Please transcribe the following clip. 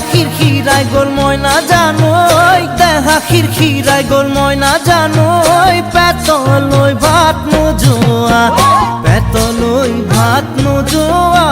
খিরখিরাই গোল ময়না জানোই দেহা খিরখিরাই গোল ময়না জানোই পেতলই ভাত নোজোয়া পেতলই ভাত নোজোয়া